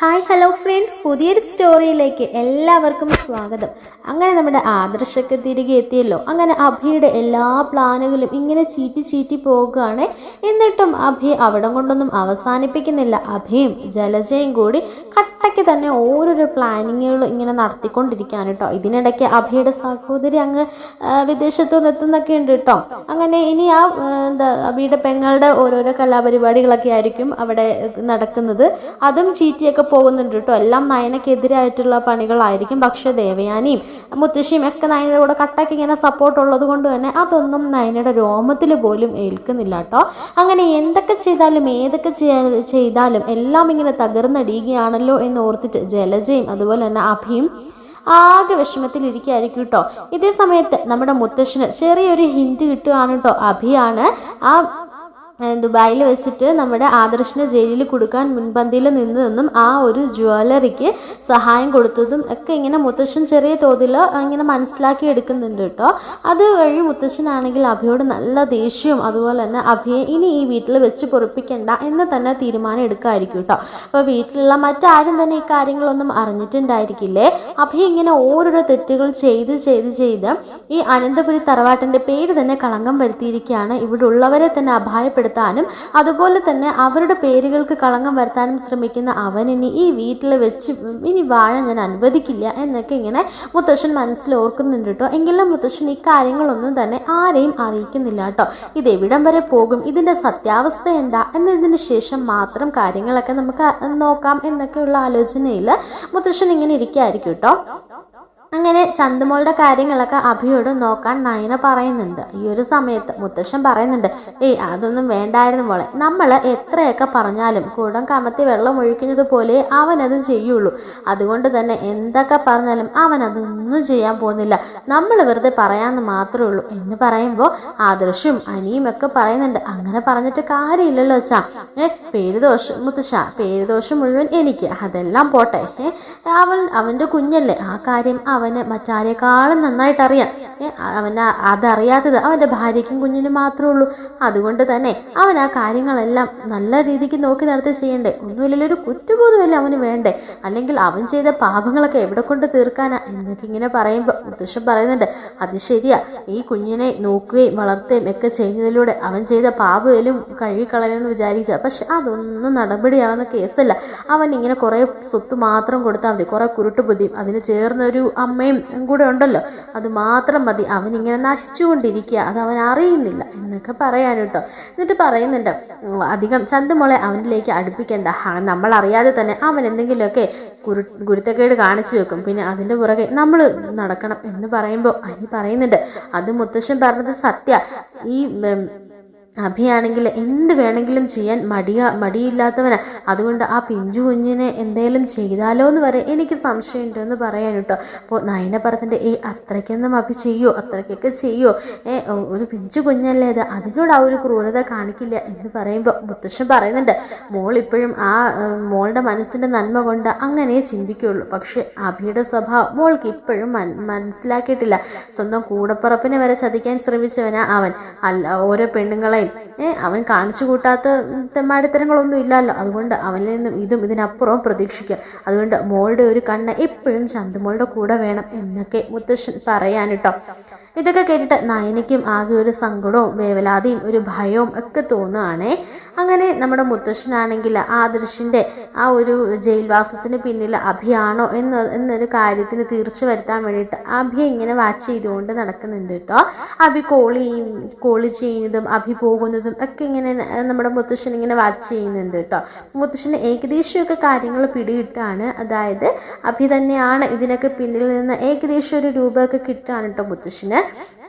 Hi hello friends, പുതിയൊരു സ്റ്റോറിയിലേക്ക് എല്ലാവർക്കും സ്വാഗതം. അങ്ങനെ നമ്മുടെ ആദർശൊക്കെ തിരികെ എത്തിയല്ലോ. അങ്ങനെ അഭിയുടെ എല്ലാ പ്ലാനുകളും ഇങ്ങനെ ചീറ്റി പോകുകയാണ്. എന്നിട്ടും അഭി അവിടം കൊണ്ടൊന്നും അവസാനിപ്പിക്കുന്നില്ല. അഭിയും ജലജയും കൂടി കട്ടയ്ക്ക് തന്നെ ഓരോരോ പ്ലാനിങ്ങുകൾ ഇങ്ങനെ നടത്തിക്കൊണ്ടിരിക്കുകയാണ് കേട്ടോ. ഇതിനിടയ്ക്ക് അഭിയുടെ സഹോദരി അങ്ങ് വിദേശത്തു നിന്ന് എത്തുന്നൊക്കെ ഉണ്ട് കേട്ടോ. അങ്ങനെ ഇനി അഭിയുടെ പെങ്ങളുടെ ഓരോരോ കലാപരിപാടികളൊക്കെ ആയിരിക്കും അവിടെ നടക്കുന്നത്. അതും ചീറ്റിയൊക്കെ പോകുന്നുണ്ട് കേട്ടോ. എല്ലാം നയനക്കെതിരായിട്ടുള്ള പണികളായിരിക്കും. പക്ഷെ ദേവയാനിയും മുത്തശ്ശിയും ഒക്കെ നയനയുടെ കൂടെ കട്ടയ്ക്ക് ഇങ്ങനെ സപ്പോർട്ട് ഉള്ളത് കൊണ്ട് തന്നെ അതൊന്നും നയനയുടെ രോമത്തിൽ പോലും ഏൽക്കുന്നില്ല കേട്ടോ. അങ്ങനെ എന്തൊക്കെ ചെയ്താലും ഏതൊക്കെ ചെയ്താലും എല്ലാം ഇങ്ങനെ തകർന്നടിയുകയാണല്ലോ എന്ന് ഓർത്തിട്ട് ജലജയും അതുപോലെ തന്നെ അഭിയും ആകെ വിഷമത്തിലിരിക്കുകയായിരിക്കും കേട്ടോ. ഇതേ സമയത്ത് നമ്മുടെ മുത്തശ്ശന് ചെറിയൊരു ഹിന്റ് കിട്ടുകയാണ് കേട്ടോ. അഭിയാണ് ദുബായിൽ വെച്ചിട്ട് നമ്മുടെ ആദർശിനെ ജയിലിൽ കൊടുക്കാൻ മുൻപന്തിയിൽ നിന്നും ആ ഒരു ജ്വല്ലറിക്ക് സഹായം കൊടുത്തതും ഒക്കെ ഇങ്ങനെ മുത്തശ്ശൻ ചെറിയ തോതിൽ ഇങ്ങനെ മനസ്സിലാക്കി എടുക്കുന്നുണ്ട് കേട്ടോ. അതുവഴി മുത്തശ്ശനാണെങ്കിൽ അഭിയോട് നല്ല ദേഷ്യവും അതുപോലെ തന്നെ അഭിയെ ഇനി ഈ വീട്ടിൽ വെച്ച് പൊറിപ്പിക്കണ്ട എന്ന് തന്നെ തീരുമാനം എടുക്കായിരിക്കും കേട്ടോ. അപ്പോൾ വീട്ടിലുള്ള മറ്റാരും തന്നെ ഈ കാര്യങ്ങളൊന്നും അറിഞ്ഞിട്ടുണ്ടായിരിക്കില്ലേ. അഭി ഇങ്ങനെ ഓരോരോ തെറ്റുകൾ ചെയ്ത് ഈ അനന്തപുരി തറവാട്ടിൻ്റെ പേര് തന്നെ കളങ്കം വരുത്തിയിരിക്കുകയാണ്. ഇവിടെ ഉള്ളവരെ തന്നെ അപായപ്പെടുത്താനും അതുപോലെ തന്നെ അവരുടെ പേരുകൾക്ക് കളങ്കം വരുത്താനും ശ്രമിക്കുന്ന അവൻ ഇനി ഈ വീട്ടിൽ വെച്ച് ഇനി വാഴാൻ ഞാൻ അനുവദിക്കില്ല എന്നൊക്കെ ഇങ്ങനെ മുത്തശ്ശൻ മനസ്സിൽ ഓർക്കുന്നുണ്ട് കേട്ടോ. എങ്കിലും മുത്തശ്ശൻ ഈ കാര്യങ്ങളൊന്നും തന്നെ ആരെയും അറിയിക്കുന്നില്ല കേട്ടോ. ഇതെവിടം വരെ പോകും, ഇതിൻ്റെ സത്യാവസ്ഥ എന്താ എന്നതിന് ശേഷം മാത്രം കാര്യങ്ങളൊക്കെ നമുക്ക് നോക്കാം എന്നൊക്കെയുള്ള ആലോചനയിൽ മുത്തശ്ശൻ ഇങ്ങനെ ഇരിക്കുകയായിരിക്കും കേട്ടോ. അങ്ങനെ ചന്തുമോളുടെ കാര്യങ്ങളൊക്കെ അഭിയോട് നോക്കാൻ നയന പറയുന്നുണ്ട്. ഈ ഒരു സമയത്ത് മുത്തശ്ശൻ പറയുന്നുണ്ട്, അതൊന്നും വേണ്ടായിരുന്നു മോളെ. നമ്മൾ എത്രയൊക്കെ പറഞ്ഞാലും കൂടം കമത്തി വെള്ളം ഒഴിക്കുന്നത് പോലെ അവനത് ചെയ്യുള്ളൂ. അതുകൊണ്ട് തന്നെ എന്തൊക്കെ പറഞ്ഞാലും അവൻ അതൊന്നും ചെയ്യാൻ പോകുന്നില്ല. നമ്മൾ വെറുതെ പറയാമെന്ന് മാത്രമേ ഉള്ളൂ എന്ന് പറയുമ്പോൾ ആദർശും അനിയും ഒക്കെ പറയുന്നുണ്ട്, അങ്ങനെ പറഞ്ഞിട്ട് കാര്യമില്ലല്ലോ അച്ഛാ. പേരുദോഷം മുത്തശ്ശ, പേരുദോഷം മുഴുവൻ എനിക്ക്. അതെല്ലാം പോട്ടെ, അവൻ്റെ കുഞ്ഞല്ലേ, ആ കാര്യം അവന് മറ്റാരേക്കാളും നന്നായിട്ട് അറിയാം. അതറിയാത്തത് അവൻ്റെ ഭാര്യയ്ക്കും കുഞ്ഞിനും മാത്രമേ ഉള്ളൂ. അതുകൊണ്ട് തന്നെ അവൻ ആ കാര്യങ്ങളെല്ലാം നല്ല രീതിക്ക് നോക്കി നടത്തി ചെയ്യണ്ടേ. ഒന്നുമില്ലല്ലോ, ഒരു കുറ്റബോധമല്ലേ അവന് വേണ്ടേ. അല്ലെങ്കിൽ അവൻ ചെയ്ത പാപങ്ങളൊക്കെ എവിടെ കൊണ്ട് തീർക്കാനാ എന്നൊക്കെ ഇങ്ങനെ പറയുമ്പോൾ മുത്തശ്ശൻ പറയുന്നുണ്ട്, അത് ശരിയാ, ഈ കുഞ്ഞിനെ നോക്കുകയും വളർത്തുകയും ഒക്കെ ചെയ്യുന്നതിലൂടെ അവൻ ചെയ്ത പാപയിലും കഴുകിക്കളയുമെന്ന് വിചാരിച്ച. പക്ഷെ അതൊന്നും നടപടിയാവുന്ന കേസല്ല. അവൻ ഇങ്ങനെ കുറേ സ്വത്ത് മാത്രം കൊടുത്താൽ മതി, കുറേ കുരുട്ടുബുദ്ധിയും അതിന് ചേർന്നൊരു അമ്മയും കൂടെ ഉണ്ടല്ലോ, അത് മാത്രം മതി. അവനിങ്ങനെ നശിച്ചുകൊണ്ടിരിക്കുക, അത് അവൻ അറിയുന്നില്ല എന്നൊക്കെ പറയാൻ കേട്ടോ. എന്നിട്ട് പറയുന്നുണ്ട്, അധികം ചന്തുമോളെ അവനിലേക്ക് അടുപ്പിക്കേണ്ട. നമ്മൾ അറിയാതെ തന്നെ അവൻ എന്തെങ്കിലുമൊക്കെ ഗുരുത്തക്കേട് കാണിച്ചു വെക്കും, പിന്നെ അതിൻ്റെ പുറകെ നമ്മൾ നടക്കണം എന്ന് പറയുമ്പോൾ അനി പറയുന്നുണ്ട്, അത് മുത്തശ്ശൻ പറഞ്ഞത് സത്യ. ഈ അഭിയാണെങ്കിൽ എന്ത് വേണമെങ്കിലും ചെയ്യാൻ മടിയില്ലാത്തവനാ. അതുകൊണ്ട് ആ പിഞ്ചു കുഞ്ഞിനെ എന്തെങ്കിലും ചെയ്താലോ എന്ന് വരെ എനിക്ക് സംശയമുണ്ട് എന്ന് പറയാൻ കേട്ടോ. അപ്പോൾ നയന പറഞ്ഞിട്ട് അത്രയ്ക്കൊന്നും അഭി ചെയ്യുമോ, അത്രയ്ക്കൊക്കെ ചെയ്യുമോ, ഒരു പിഞ്ചു കുഞ്ഞല്ലേ അത്, അതിനോട് ആ ഒരു ക്രൂരത കാണിക്കില്ല എന്ന് പറയുമ്പോൾ മുത്തശ്ശൻ പറയുന്നുണ്ട്, മോൾ ഇപ്പോഴും ആ മോളുടെ മനസ്സിൻ്റെ നന്മ കൊണ്ട് അങ്ങനെ ചിന്തിക്കുകയുള്ളൂ. പക്ഷെ അഭിയുടെ സ്വഭാവം മോൾക്ക് ഇപ്പോഴും മനസ്സിലാക്കിയിട്ടില്ല. സ്വന്തം കൂടപ്പുറപ്പിനെ വരെ ചതിക്കാൻ ശ്രമിച്ചവനാ അവൻ. ഓരോ പെണ്ണുങ്ങളെ അവൻ കാണിച്ചു കൂട്ടാത്ത തെമ്മാടിത്തരങ്ങളൊന്നും ഇല്ലല്ലോ. അതുകൊണ്ട് അവനിൽ നിന്നും ഇതും ഇതിനപ്പുറവും പ്രതീക്ഷിക്കുക. അതുകൊണ്ട് മോളുടെ ഒരു കണ്ണ് എപ്പോഴും ചന്തുമോളുടെ കൂടെ വേണം എന്നൊക്കെ മുത്തശ്ശൻ പറയാനിട്ടോ. ഇതൊക്കെ കേട്ടിട്ട് നയനയ്ക്കും ആകെ ഒരു സങ്കടവും വേവലാതിയും ഒരു ഭയവും ഒക്കെ തോന്നുകയാണേ. അങ്ങനെ നമ്മുടെ ആദർശിൻ്റെ ആ ഒരു ജയിൽവാസത്തിന് പിന്നിൽ അഭിയാണോ എന്നൊരു കാര്യത്തിന് തീർച്ച വരുത്താൻ വേണ്ടിയിട്ട് അഭിയെ ഇങ്ങനെ വാച്ച് ചെയ്തുകൊണ്ട് നടക്കുന്നുണ്ട് കേട്ടോ. അഭി കോളി ചെയ്യുന്നതും അഭി പോകുന്നതും ഒക്കെ ഇങ്ങനെ നമ്മുടെ മുത്തശ്ശൻ ഇങ്ങനെ വാച്ച് ചെയ്യുന്നുണ്ട് കേട്ടോ. മുത്തശ്ശന് ഏകദേശമൊക്കെ കാര്യങ്ങൾ പിടികിട്ടാണ്. അതായത് അഭി തന്നെയാണ് ഇതിനൊക്കെ പിന്നിൽ നിന്ന് ഏകദേശം ഒരു രൂപമൊക്കെ കിട്ടുകയാണ് കേട്ടോ മുത്തശ്ശന്.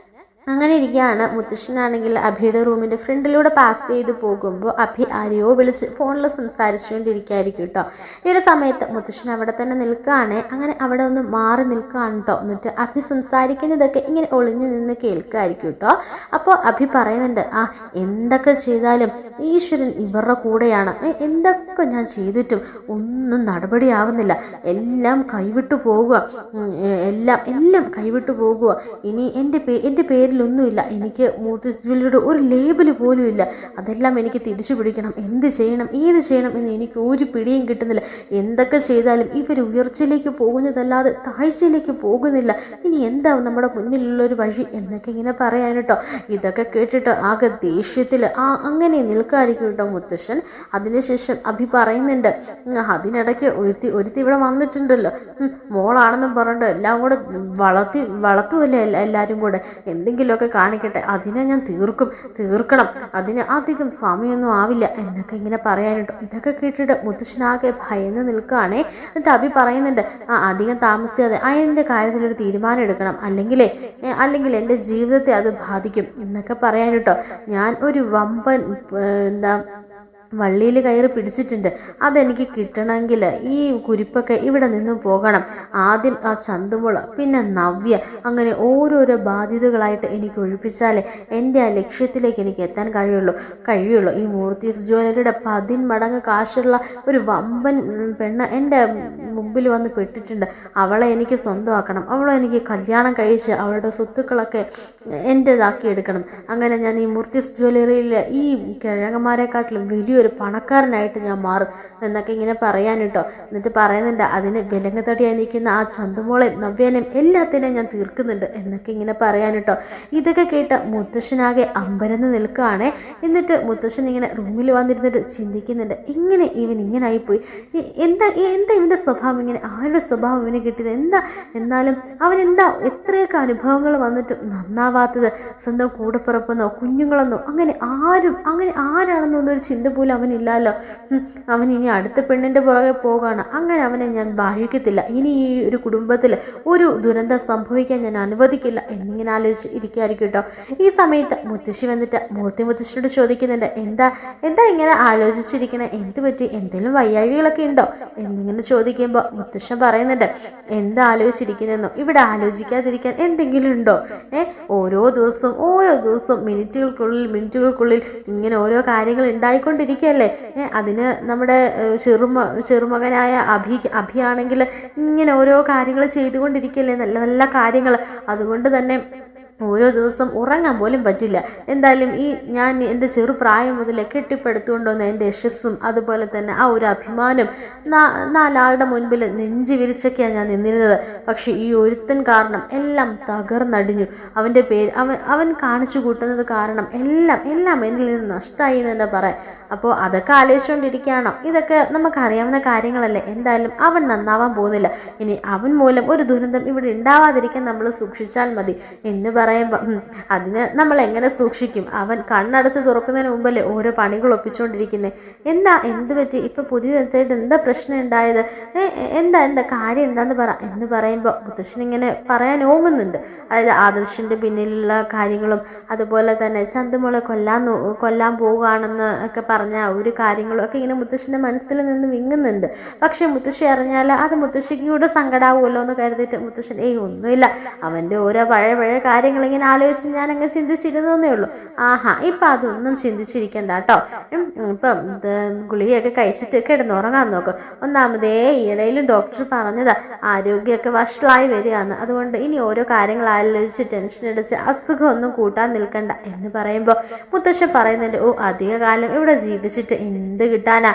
അങ്ങനെ ഇരിക്കുകയാണ്. മുത്തശ്ശനാണെങ്കിൽ അഭിയുടെ റൂമിൻ്റെ ഫ്രണ്ടിലൂടെ പാസ് ചെയ്ത് പോകുമ്പോൾ അഭി ആരെയോ വിളിച്ച് ഫോണിൽ സംസാരിച്ചുകൊണ്ടിരിക്കുകയായിരിക്കും കേട്ടോ. ഈ ഒരു സമയത്ത് മുത്തശ്ശൻ അവിടെ തന്നെ നിൽക്കുകയാണ്. അങ്ങനെ അവിടെ ഒന്ന് മാറി നിൽക്കുകയാണ് കേട്ടോ. എന്നിട്ട് അഭി സംസാരിക്കുന്നതൊക്കെ ഇങ്ങനെ ഒളിഞ്ഞു നിന്ന് കേൾക്കുകയായിരിക്കും കേട്ടോ. അപ്പോൾ അഭി പറയുന്നുണ്ട്, എന്തൊക്കെ ചെയ്താലും ഈശ്വരൻ ഇവരുടെ കൂടെയാണ്. എന്തൊക്കെ ഞാൻ ചെയ്തിട്ടും ഒന്നും നടപടിയാവുന്നില്ല, എല്ലാം കൈവിട്ടു പോകുക, എല്ലാം കൈവിട്ടു പോകുക. ഇനി എൻ്റെ പേരിൽ പേരിലൊന്നുമില്ല, എനിക്ക് മൂർത്തി ജ്വല്ലറിയുടെ ഒരു ലേബൽ പോലും ഇല്ല. അതെല്ലാം എനിക്ക് തിരിച്ചു പിടിക്കണം. എന്ത് ചെയ്യണം, ഏത് ചെയ്യണം എന്ന് എനിക്ക് ഒരു പിടിയും കിട്ടുന്നില്ല. എന്തൊക്കെ ചെയ്താലും ഇവർ ഉയർച്ചയിലേക്ക് പോകുന്നതല്ലാതെ താഴ്ചയിലേക്ക് പോകുന്നില്ല. ഇനി എന്താ നമ്മുടെ മുന്നിലുള്ളൊരു വഴി എന്നൊക്കെ ഇങ്ങനെ പറയാൻ കേട്ടോ. ഇതൊക്കെ കേട്ടിട്ട് ആകെ ദേഷ്യത്തിൽ അങ്ങനെ നിൽക്കാതിരിക്കും കേട്ടോ മുത്തശ്ശൻ. അതിനുശേഷം അഭി പറയുന്നുണ്ട്, അതിനിടയ്ക്ക് ഒരുത്തി ഇവിടെ വന്നിട്ടുണ്ടല്ലോ, മോളാണെന്നും പറഞ്ഞിട്ട് എല്ലാം കൂടെ വളർത്തുമല്ലേ എല്ലാവരും കൂടെ, എന്തെങ്കിലുമൊക്കെ കാണിക്കട്ടെ, അതിനെ ഞാൻ തീർക്കണം, അതിന് അധികം സമയമൊന്നും ആവില്ല എന്നൊക്കെ ഇങ്ങനെ പറയാനിട്ടോ. ഇതൊക്കെ കേട്ടിട്ട് മുത്തശ്ശനാകെ ഭയന്ന് നിൽക്കുകയാണേ. എന്നിട്ട് അഭി പറയുന്നുണ്ട്, അധികം താമസിയാതെ അതിൻ്റെ കാര്യത്തിലൊരു തീരുമാനം എടുക്കണം, അല്ലെങ്കിൽ എൻ്റെ ജീവിതത്തെ അത് ബാധിക്കും എന്നൊക്കെ പറയാനിട്ടോ. ഞാൻ ഒരു വമ്പൻ വള്ളിയിൽ കയറി പിടിച്ചിട്ടുണ്ട്. അതെനിക്ക് കിട്ടണമെങ്കിൽ ഈ കുരിപ്പൊക്കെ ഇവിടെ നിന്നും പോകണം. ആദ്യം ആ ചന്തുമുള, പിന്നെ നവ്യ, അങ്ങനെ ഓരോരോ ബാധ്യതകളായിട്ട് എനിക്ക് ഒഴിപ്പിച്ചാലേ എൻ്റെ ആ ലക്ഷ്യത്തിലേക്ക് എനിക്ക് എത്താൻ കഴിയുള്ളൂ. ഈ മൂർത്തീസ് ജ്വല്ലറിയുടെ 10 മടങ്ങ് കാശുള്ള ഒരു വമ്പൻ പെണ്ണ് എൻ്റെ മുമ്പിൽ വന്ന് പെട്ടിട്ടുണ്ട്. അവളെ എനിക്ക് സ്വന്തമാക്കണം. അവളെ എനിക്ക് കല്യാണം കഴിച്ച് അവളുടെ സ്വത്തുക്കളൊക്കെ എൻ്റേതാക്കി എടുക്കണം. അങ്ങനെ ഞാൻ ഈ മൂർത്തീസ് ജ്വല്ലറിയിൽ ഈ കിഴങ്ങന്മാരെക്കാട്ടിലും വലിയൊരു പണക്കാരനായിട്ട് ഞാൻ മാറും എന്നൊക്കെ ഇങ്ങനെ പറയാൻ കേട്ടോ. എന്നിട്ട് പറയുന്നുണ്ട്, അതിന് വിലങ്ങത്തടിയായി നിൽക്കുന്ന ആ ചന്തുമോളെയും നവ്യനെയും എല്ലാത്തിനെയും ഞാൻ തീർക്കുന്നുണ്ട് എന്നൊക്കെ ഇങ്ങനെ പറയാൻ കേട്ടോ. ഇതൊക്കെ കേട്ട് മുത്തശ്ശനാകെ അമ്പരന്ന് നിൽക്കുകയാണേ. എന്നിട്ട് മുത്തശ്ശൻ ഇങ്ങനെ റൂമിൽ വന്നിരുന്നിട്ട് ചിന്തിക്കുന്നുണ്ട്, ഇങ്ങനെ ഇങ്ങനെ ആയിപ്പോയി, എന്താ ഇവൻ്റെ സ്വഭാവം ഇങ്ങനെ, ആരുടെ സ്വഭാവം ഇവന് കിട്ടിയത് എന്നാലും അവനെന്താ എത്രയൊക്കെ അനുഭവങ്ങൾ വന്നിട്ടും നന്നാവാത്തത്? സ്വന്തം കൂടെപ്പിറപ്പെന്നോ കുഞ്ഞുങ്ങളെന്നോ അങ്ങനെ ആരാണെന്നോ ഒന്നൊരു ചിന്ത പോലും അവനില്ലല്ലോ. അവൻ ഇനി അടുത്ത പെണ്ണിൻ്റെ പുറകെ പോകാണ്. അങ്ങനെ അവനെ ഞാൻ ബാധിക്കത്തില്ല. ഇനി ഈ ഒരു കുടുംബത്തിൽ ഒരു ദുരന്തം സംഭവിക്കാൻ ഞാൻ അനുവദിക്കില്ല എന്നിങ്ങനെ ആലോചിച്ച് ഇരിക്കുമായിരിക്കും കേട്ടോ. ഈ സമയത്ത് മുത്തശ്ശി വന്നിട്ട് മുത്തശ്ശിയോട് ചോദിക്കുന്നുണ്ട്, എന്താ ഇങ്ങനെ ആലോചിച്ചിരിക്കണേ, എന്ത് പറ്റി, എന്തെങ്കിലും വയ്യാഴികളൊക്കെ ഉണ്ടോ എന്നിങ്ങനെ ചോദിക്കുമ്പോൾ മുത്തശ്ശൻ പറയുന്നുണ്ട്, എന്താ ആലോചിച്ചിരിക്കുന്നതെന്നോ, ഇവിടെ ആലോചിക്കാതിരിക്കാൻ എന്തെങ്കിലും ഉണ്ടോ? ഓരോ ദിവസവും മിനിറ്റുകൾക്കുള്ളിൽ ഇങ്ങനെ ഓരോ കാര്യങ്ങൾ ഉണ്ടായിക്കൊണ്ടിരിക്കുകയല്ലേ. അതിന് നമ്മുടെ ചെറുമകനായ അഭിയാണെങ്കിൽ ഇങ്ങനെ ഓരോ കാര്യങ്ങൾ ചെയ്തുകൊണ്ടിരിക്കുകയല്ലേ, നല്ല നല്ല കാര്യങ്ങൾ. അതുകൊണ്ട് തന്നെ ഓരോ ദിവസം ഉറങ്ങാൻ പോലും പറ്റില്ല. എന്തായാലും ഞാൻ എൻ്റെ ചെറുപ്രായം മുതൽ കെട്ടിപ്പടുത്തുകൊണ്ടുവന്ന എൻ്റെ യശസ്സും അതുപോലെ തന്നെ ആ ഒരു അഭിമാനം 4 ആളുടെ മുൻപിൽ നെഞ്ചു വിരിച്ചൊക്കെയാണ് ഞാൻ നിന്നിരുന്നത്. പക്ഷേ ഈ ഒരുത്തൻ കാരണം എല്ലാം തകർന്നടിഞ്ഞു. അവൻ്റെ പേര് അവൻ കാണിച്ചു കൂട്ടുന്നത് കാരണം എല്ലാം എന്നിൽ നിന്ന് നഷ്ടമായി എന്ന് തന്നെ പറയാം. അപ്പോൾ അതൊക്കെ ആലോചിച്ചുകൊണ്ടിരിക്കുകയാണോ? ഇതൊക്കെ നമുക്കറിയാവുന്ന കാര്യങ്ങളല്ലേ. എന്തായാലും അവൻ നന്നാവാൻ പോകുന്നില്ല. ഇനി അവൻ മൂലം ഒരു ദുരന്തം ഇവിടെ ഉണ്ടാവാതിരിക്കാൻ നമ്മൾ സൂക്ഷിച്ചാൽ മതി എന്ന് പറയുമ്പോൾ അതിന് നമ്മൾ എങ്ങനെ സൂക്ഷിക്കും? അവൻ കണ്ണടച്ച് തുറക്കുന്നതിന് മുമ്പല്ലേ ഓരോ പണികൾ ഒപ്പിച്ചുകൊണ്ടിരിക്കുന്നത്. എന്ത് പറ്റി, ഇപ്പം പുതിയതായിട്ട് എന്താ പ്രശ്നം ഉണ്ടായത്, എന്താ കാര്യം എന്താന്ന് എന്ന് പറയുമ്പോൾ മുത്തശ്ശനിങ്ങനെ പറയാൻ ഓങ്ങുന്നുണ്ട്. അതായത് ആദർശിൻ്റെ പിന്നിലുള്ള കാര്യങ്ങളും അതുപോലെ തന്നെ ചന്തുമോളെ കൊല്ലാൻ പോവുകയാണെന്ന് ഒക്കെ പറഞ്ഞ ഒരു കാര്യങ്ങളും ഒക്കെ ഇങ്ങനെ മുത്തശ്ശൻ്റെ മനസ്സിൽ നിന്ന് വിങ്ങുന്നുണ്ട്. പക്ഷെ മുത്തശ്ശി അറിഞ്ഞാൽ അത് മുത്തശ്ശിക്ക് കൂടെ സങ്കടാവുമല്ലോ എന്ന് കരുതിയിട്ട് മുത്തശ്ശൻ ഒന്നുമില്ല, അവൻ്റെ ഓരോ പഴയ കാര്യങ്ങൾ ഇങ്ങനെ ആലോചിച്ച് ഞാൻ അങ്ങ് ചിന്തിച്ചിരുന്നേ ഉള്ളൂ. ഇപ്പം അതൊന്നും ചിന്തിച്ചിരിക്കണ്ട കേട്ടോ. ഇപ്പം ഗുളികയൊക്കെ കഴിച്ചിട്ട് കിടന്നുറങ്ങാൻ നോക്കും. ഒന്നാമതേ ഈയിടയിലും ഡോക്ടർ പറഞ്ഞതാ ആരോഗ്യമൊക്കെ വഷളായി വരികയാണ്. അതുകൊണ്ട് ഇനി ഓരോ കാര്യങ്ങൾ ആലോചിച്ച് ടെൻഷൻ അടിച്ച് അസുഖമൊന്നും കൂട്ടാൻ നിൽക്കണ്ട എന്ന് പറയുമ്പോൾ മുത്തശ്ശൻ പറയുന്നുണ്ട്, അധികകാലം ഇവിടെ ജീവിച്ചിട്ട് എന്ത് കിട്ടാനാ,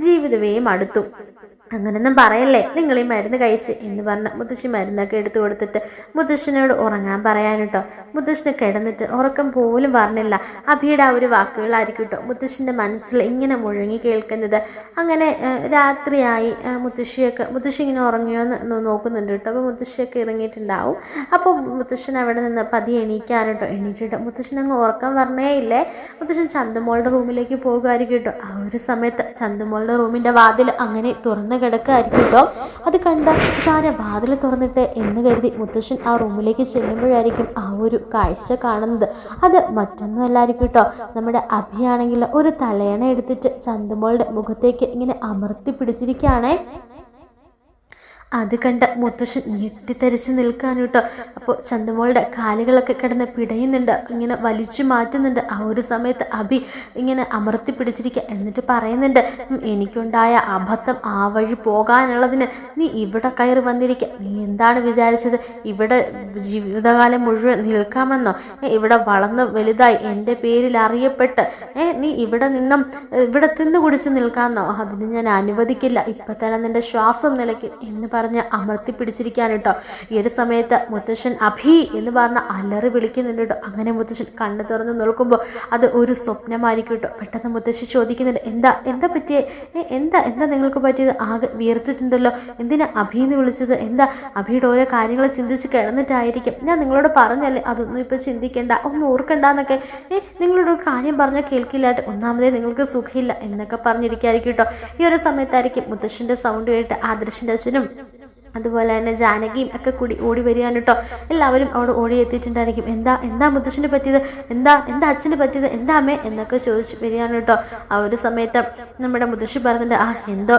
ജീവിതമേ മടുത്തു, അങ്ങനൊന്നും പറയല്ലേ, നിങ്ങൾ ഈ മരുന്ന് കഴിച്ച് എന്ന് പറഞ്ഞ മുത്തശ്ശി മരുന്നൊക്കെ എടുത്തു കൊടുത്തിട്ട് മുത്തശ്ശനോട് ഉറങ്ങാൻ പറയാൻ കേട്ടോ. മുത്തശ്ശന് കിടന്നിട്ട് ഉറക്കം പോലും പറഞ്ഞില്ല. അഭിയുടെ ആ ഒരു വാക്കുകളായിരിക്കും കേട്ടോ മുത്തശ്ശൻ്റെ മനസ്സിൽ ഇങ്ങനെ മുഴങ്ങി കേൾക്കുന്നത്. അങ്ങനെ രാത്രിയായി. മുത്തശ്ശി ഇങ്ങനെ ഉറങ്ങിയോന്ന് നോക്കുന്നുണ്ട് കേട്ടോ. അപ്പോൾ മുത്തശ്ശിയൊക്കെ ഇറങ്ങിയിട്ടുണ്ടാവും. അപ്പോൾ മുത്തശ്ശൻ അവിടെ നിന്ന് പതിയെ എണീക്കാനോട്ടോ. എണീറ്റിട്ട് മുത്തശ്ശൻ അങ്ങ് ഉറക്കം പറഞ്ഞേ ഇല്ലേ. മുത്തശ്ശൻ ചന്തുമോളുടെ റൂമിലേക്ക് പോകുമായിരിക്കും കേട്ടോ. ആ ഒരു സമയത്ത് ചന്തുമോളുടെ റൂമിൻ്റെ വാതിൽ അങ്ങനെ തുറന്ന് കിടക്കായിരിക്കും കേട്ടോ. അത് കണ്ട താര വാതിൽ തുറന്നിട്ട് എന്ന് കരുതി മുത്തശ്ശൻ ആ റൂമിലേക്ക് ചെല്ലുമ്പോഴായിരിക്കും ആ ഒരു കാഴ്ച കാണുന്നത്. അത് മറ്റൊന്നും അല്ലായിരിക്കും കേട്ടോ. നമ്മുടെ അഭിയാണെങ്കിൽ ഒരു തലയണ എടുത്തിട്ട് ചന്തുമോളുടെ മുഖത്തേക്ക് ഇങ്ങനെ അമർത്തി പിടിച്ചിരിക്കുകയാണേ. അത് കണ്ട മുത്തശ്ശൻ ഞെട്ടിത്തരിച്ച് നിൽക്കാൻ കേട്ടോ. അപ്പോൾ ചന്തമോളുടെ കാലുകളൊക്കെ കിടന്ന് പിടയുന്നുണ്ട്, ഇങ്ങനെ വലിച്ചു മാറ്റുന്നുണ്ട്. ആ ഒരു സമയത്ത് അഭി ഇങ്ങനെ അമർത്തി പിടിച്ചിരിക്കുക, എന്നിട്ട് പറയുന്നുണ്ട്, എനിക്കുണ്ടായ അബദ്ധം ആ വഴി പോകാനുള്ളതിന് നീ ഇവിടെ കയറി വന്നിരിക്കുക. നീ എന്താണ് വിചാരിച്ചത്? ഇവിടെ ജീവിതകാലം മുഴുവൻ നിൽക്കാമെന്നോ? ഇവിടെ വളർന്ന് വലുതായി എൻ്റെ പേരിൽ അറിയപ്പെട്ട് നീ ഇവിടെ തിന്നു കുടിച്ച് നിൽക്കാമെന്നോ? അതിന് ഞാൻ അനുവദിക്കില്ല. ഇപ്പം തന്നെ നിൻ്റെ ശ്വാസം നിലയ്ക്കും എന്ന് പറഞ്ഞ് അമർത്തി പിടിച്ചിരിക്കാൻ കേട്ടോ. ഈ ഒരു സമയത്ത് മുത്തശ്ശൻ അഭി എന്ന് പറഞ്ഞ അലറി വിളിക്കുന്നുണ്ട് കേട്ടോ. അങ്ങനെ മുത്തശ്ശൻ കണ്ണു തുറന്ന് നോക്കുമ്പോൾ അത് ഒരു സ്വപ്നമായിരിക്കും കേട്ടോ. പെട്ടെന്ന് മുത്തശ്ശി ചോദിക്കുന്നുണ്ട്, എന്താ പറ്റിയേ? എന്താ നിങ്ങൾക്ക് പറ്റിയത്? ആകെ വീർത്തിട്ടുണ്ടല്ലോ, എന്തിനാ അഭിന്ന് വിളിച്ചത്? എന്താ? അഭിയുടെ ഓരോ കാര്യങ്ങൾ ചിന്തിച്ച് കിടന്നിട്ടായിരിക്കും. ഞാൻ നിങ്ങളോട് പറഞ്ഞല്ലേ അതൊന്നും ഇപ്പം ചിന്തിക്കേണ്ട, ഒന്നും ഓർക്കണ്ടെന്നൊക്കെ. നിങ്ങളോട് ഒരു കാര്യം പറഞ്ഞാൽ കേൾക്കില്ലാട്ട്, ഒന്നാമതേ നിങ്ങൾക്ക് സുഖമില്ല എന്നൊക്കെ പറഞ്ഞിരിക്കായിരിക്കും കേട്ടോ. ഈ ഒരു സമയത്തായിരിക്കും മുത്തശ്ശൻ്റെ സൗണ്ട് കേട്ട് ആദർശിൻ്റെ അച്ഛനും അതുപോലെ തന്നെ ജാനകിയും ഒക്കെ കൂടി ഓടി വരികയാണ് കേട്ടോ. എല്ലാവരും അവിടെ ഓടി എത്തിയിട്ടുണ്ടായിരിക്കും. എന്താ മുത്തശ്ശന് പറ്റിയത്? എന്താ അച്ഛന് പറ്റിയത്? എന്താ അമ്മേ എന്നൊക്കെ ചോദിച്ച് വരികയാണ് കേട്ടോ. ആ ഒരു സമയത്ത് നമ്മുടെ മുത്തശ്ശി പറഞ്ഞിട്ട്, എന്തോ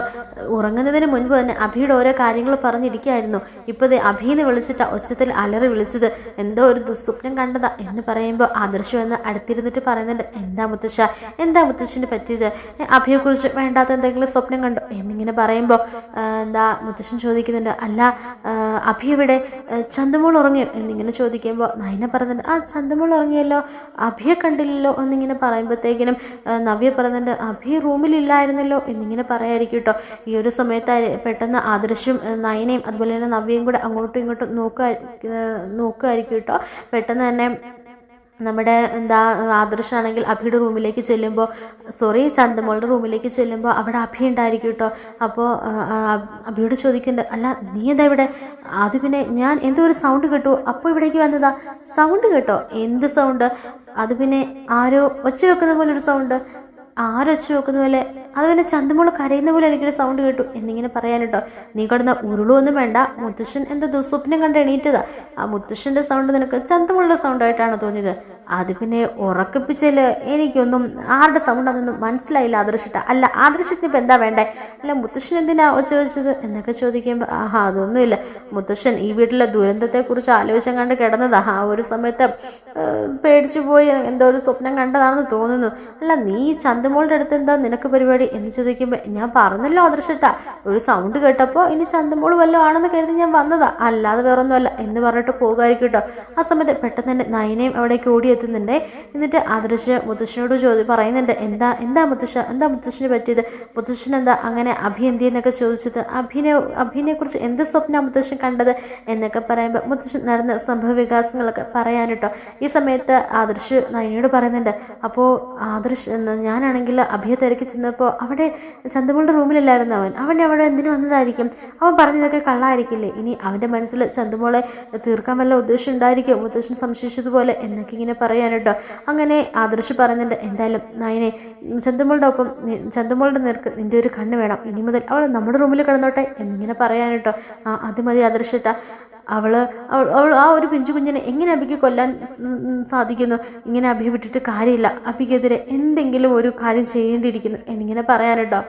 ഉറങ്ങുന്നതിന് മുൻപ് തന്നെ അഭിയുടെ ഓരോ കാര്യങ്ങൾ പറഞ്ഞിരിക്കുകയായിരുന്നു. ഇപ്പോൾ അഭിന്ന് വിളിച്ചിട്ടാ ഒച്ചത്തിൽ അലറി വിളിച്ചത്, എന്തോ ഒരു ദുസ്വപ്നം കണ്ടതാ എന്ന് പറയുമ്പോൾ ആദർശം എന്ന് അടുത്തിരുന്നിട്ട് പറയുന്നുണ്ട്, എന്താ മുത്തശ്ശന് പറ്റിയത്? അഭിയെക്കുറിച്ച് വേണ്ടാത്ത എന്തെങ്കിലും സ്വപ്നം കണ്ടോ എന്നിങ്ങനെ പറയുമ്പോൾ മുത്തശ്ശൻ ചോദിക്കുന്നുണ്ട്, അല്ല അഭി ഇവിടെ? ചന്തമോൾ ഉറങ്ങിയോ എന്നിങ്ങനെ ചോദിക്കുമ്പോൾ നയന പറയുന്നുണ്ട്, ചന്തമോൾ ഉറങ്ങിയല്ലോ, അഭിയെ കണ്ടില്ലല്ലോ എന്നിങ്ങനെ പറയുമ്പോഴത്തേക്കിനും നവ്യ പറയുന്നുണ്ട്, അഭി റൂമിലില്ലായിരുന്നല്ലോ എന്നിങ്ങനെ പറയായിരിക്കും കേട്ടോ. ഈ ഒരു സമയത്ത് പെട്ടെന്ന് ആദർശും നയനയും അതുപോലെ തന്നെ നവ്യയും കൂടെ അങ്ങോട്ടും ഇങ്ങോട്ടും നോക്കുമായിരിക്കും കേട്ടോ. പെട്ടെന്ന് തന്നെ നമ്മുടെ ആദർശാണെങ്കിൽ അഭിയുടെ റൂമിലേക്ക് ചെല്ലുമ്പോൾ ചന്തമോളുടെ റൂമിലേക്ക് ചെല്ലുമ്പോൾ അവിടെ അഭി ഉണ്ടായിരിക്കും കേട്ടോ. അപ്പോൾ അഭിയോട് ചോദിക്കുന്നുണ്ട്, അല്ല നീ എന്താ ഇവിടെ? അത് പിന്നെ ഞാൻ എന്തോ ഒരു സൗണ്ട് കേട്ടു, അപ്പോൾ ഇവിടേക്ക് വന്നതാ. സൗണ്ട് കേട്ടോ? എന്ത് സൗണ്ട്? അത് പിന്നെ ആരോ ഒച്ച വെക്കുന്ന പോലെ ഒരു സൗണ്ട്. ആരൊച്ച വെക്കുന്ന പോലെ? അത് പിന്നെ ചന്തമോള് കരയുന്ന പോലെ എനിക്കൊരു സൗണ്ട് കേട്ടു എന്നിങ്ങനെ പറയാൻ കേട്ടോ. നീ കിടന്ന ഉരുളൊന്നും വേണ്ട, മുത്തശ്ശൻ എന്തോ ദുസ്വപ്നം കണ്ട് എണീറ്റതാ. ആ മുത്തശ്ശൻ്റെ സൗണ്ട് നിനക്ക് ചന്തമോളുടെ സൗണ്ടായിട്ടാണോ തോന്നിയത്? അത് പിന്നെ ഉറക്കിപ്പിച്ചാൽ എനിക്കൊന്നും ആരുടെ സൗണ്ടാണെന്നൊന്നും മനസ്സിലായില്ല ആദർശിട്ട. അല്ല ആദർശത്തിന് ഇപ്പം എന്താ വേണ്ടേ? അല്ല മുത്തശ്ശൻ എന്തിനാ ഒച്ച വെച്ചത് എന്നൊക്കെ ചോദിക്കുമ്പോൾ അതൊന്നുമില്ല, മുത്തശ്ശൻ ഈ വീട്ടിലെ ദുരന്തത്തെക്കുറിച്ച് ആലോചിച്ചാൽ കണ്ട് കിടന്നതാ. ആ ഒരു സമയത്ത് പേടിച്ചു പോയി എന്തോ ഒരു സ്വപ്നം കണ്ടതാണെന്ന് തോന്നുന്നു. അല്ല നീ ചന്തമോളുടെ അടുത്ത് എന്താ നിനക്ക് പരിപാടി എന്ന് ചോദിക്കുമ്പോൾ ഞാൻ പറഞ്ഞല്ലോ ആദർശിട്ട, ഒരു സൗണ്ട് കേട്ടപ്പോൾ ഇനി ചന്തമോൾ വല്ലതും ആണെന്ന് കരുതി ഞാൻ വന്നതാ, അല്ലാതെ വേറൊന്നുമല്ല എന്ന് പറഞ്ഞിട്ട് പോകുമായിരിക്കും കേട്ടോ. ആ സമയത്ത് പെട്ടെന്ന് തന്നെ നയനയും അവിടേക്ക് ഓടി എത്തുന്നുണ്ട്. എന്നിട്ട് ആദർശ് മുത്തശ്ശനോട് പറയുന്നുണ്ട്, എന്താ മുത്തശ്ശന് പറ്റിയത്? മുത്തശ്ശൻ എന്താ അങ്ങനെ അഭി എന്നൊക്കെ ചോദിച്ചത്? അഭിനെ കുറിച്ച് എന്ത് സ്വപ്ന മുത്തശ്ശൻ കണ്ടത് എന്നൊക്കെ പറയുമ്പോൾ മുത്തശ്ശൻ നടന്ന സംഭവ വികാസങ്ങളൊക്കെ പറയാൻ കേട്ടോ. ഈ സമയത്ത് ആദർശ് നയനയോട് പറയുന്നുണ്ട്, അപ്പോൾ ആദർശ് ഞാനാണെങ്കിൽ അഭിയെ തിരക്കി ചെന്നപ്പോൾ അവിടെ ചന്തമോളുടെ റൂമിലല്ലായിരുന്നു അവൻ അവിടെ എന്തിനു വന്നതായിരിക്കും? അവൻ പറഞ്ഞതൊക്കെ കള്ളായിരിക്കില്ലേ? ഇനി അവൻ്റെ മനസ്സിൽ ചന്തമോളെ തീർക്കാൻ വല്ല ഉദ്ദേശം ഉണ്ടായിരിക്കും മുത്തശ്ശൻ സംശയിച്ചതുപോലെ എന്നൊക്കെ ഇങ്ങനെ പറയാൻ കേട്ടോ. അങ്ങനെ ആദർശ് പറയുന്നുണ്ട്, എന്തായാലും നയനെ ചന്തമോളുടെ നേർക്ക് നിൻ്റെ ഒരു കണ്ണ് വേണം, ഇനി മുതൽ അവൾ നമ്മുടെ റൂമിൽ കിടന്നോട്ടെ എന്നിങ്ങനെ പറയാൻ കേട്ടോ. അത് മതി ആദർശിട്ട, അവൾ ആ ഒരു പിഞ്ചു കുഞ്ഞിനെ എങ്ങനെ അഭിക്ക് കൊല്ലാൻ സാധിക്കുന്നു? ഇങ്ങനെ അഭി വിട്ടിട്ട് കാര്യമില്ല, അഭിക്കെതിരെ എന്തെങ്കിലും ഒരു കാര്യം ചെയ്യേണ്ടിയിരിക്കുന്നു എന്നിങ്ങനെ പറയാൻ കേട്ടോ.